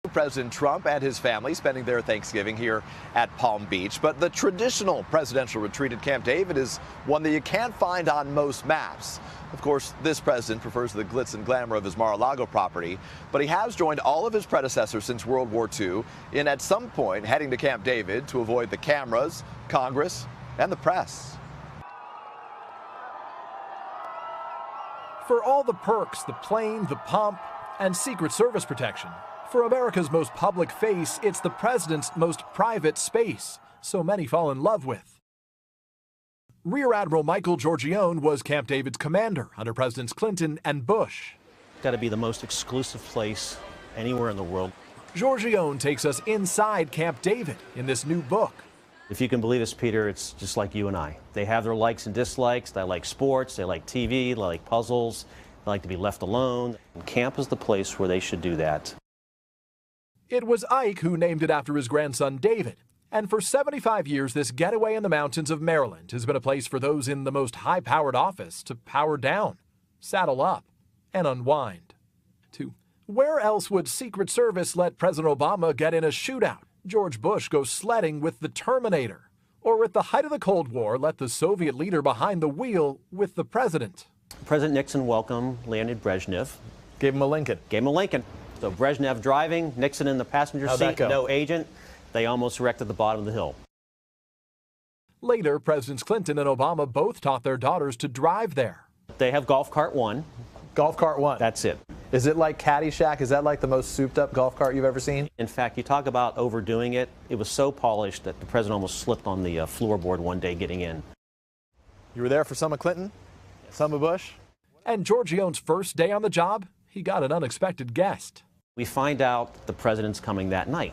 President Trump and his family spending their Thanksgiving here at Palm Beach. But the traditional presidential retreat at Camp David is one that you can't find on most maps. Of course, this president prefers the glitz and glamour of his Mar-a-Lago property, but he has joined all of his predecessors since World War II in at some point heading to Camp David to avoid the cameras, Congress, and the press. For all the perks, the plane, the pomp, and Secret Service protection, for America's most public face, it's the president's most private space, so many fall in love with. Rear Admiral Michael Georgione was Camp David's commander under Presidents Clinton and Bush. Got to be the most exclusive place anywhere in the world. Georgione takes us inside Camp David in this new book. If you can believe this, Peter, it's just like you and I. They have their likes and dislikes. They like sports, they like TV, they like puzzles, they like to be left alone. And camp is the place where they should do that. It was Ike who named it after his grandson David. And for 75 years, this getaway in the mountains of Maryland has been a place for those in the most high-powered office to power down, saddle up, and unwind. To where else would Secret Service let President Obama get in a shootout? George Bush go sledding with the Terminator? Or at the height of the Cold War, let the Soviet leader behind the wheel with the president? President Nixon welcomed Leonid Brezhnev. Gave him a Lincoln. Gave him a Lincoln. So Brezhnev driving, Nixon in the passenger seat, no agent. They almost wrecked at the bottom of the hill. Later, Presidents Clinton and Obama both taught their daughters to drive there. They have Golf Cart 1. Golf Cart 1. That's it. Is it like Caddyshack? Is that like the most souped up golf cart you've ever seen? In fact, you talk about overdoing it. It was so polished that the president almost slipped on the floorboard one day getting in. You were there for some of Clinton? Some of Bush? And Georgione's first day on the job, he got an unexpected guest. We find out the president's coming that night.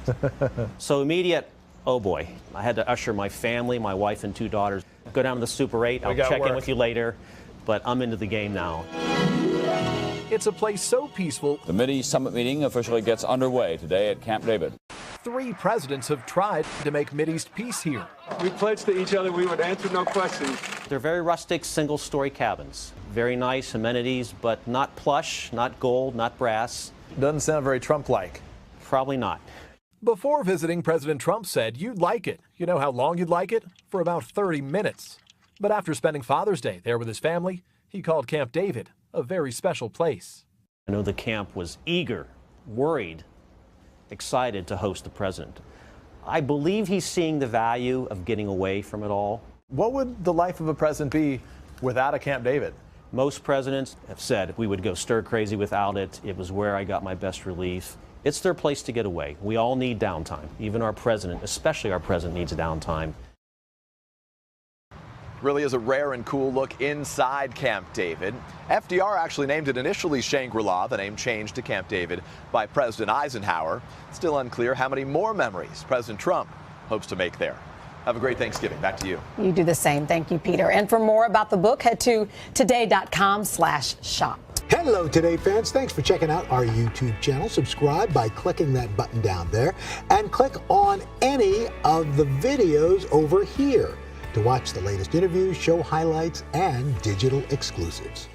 So immediate, oh boy, I had to usher my family, my wife and 2 daughters, go down to the Super 8. I'll check in with you later, but I'm into the game now. It's a place so peaceful. The Mideast Summit meeting officially gets underway today at Camp David. 3 presidents have tried to make Mideast peace here. We pledged to each other we would answer no questions. They're very rustic, single-story cabins. Very nice amenities, but not plush, not gold, not brass. Doesn't sound very Trump-like. Probably not. Before visiting, President Trump said you'd like it. You know how long you'd like it? For about 30 minutes. But after spending Father's Day there with his family, he called Camp David a very special place. I know the camp was eager, worried, excited to host the president. I believe he's seeing the value of getting away from it all. What would the life of a president be without a Camp David? Most presidents have said we would go stir crazy without it. It was where I got my best relief. It's their place to get away. We all need downtime. Even our president, especially our president, needs downtime. Really is a rare and cool look inside Camp David. FDR actually named it initially Shangri-La. The name changed to Camp David by President Eisenhower. Still unclear how many more memories President Trump hopes to make there. Have a great Thanksgiving. Back to you. You do the same. Thank you, Peter. And for more about the book, head to today.com/shop. Hello, Today fans. Thanks for checking out our YouTube channel. Subscribe by clicking that button down there and click on any of the videos over here to watch the latest interviews, show highlights, and digital exclusives.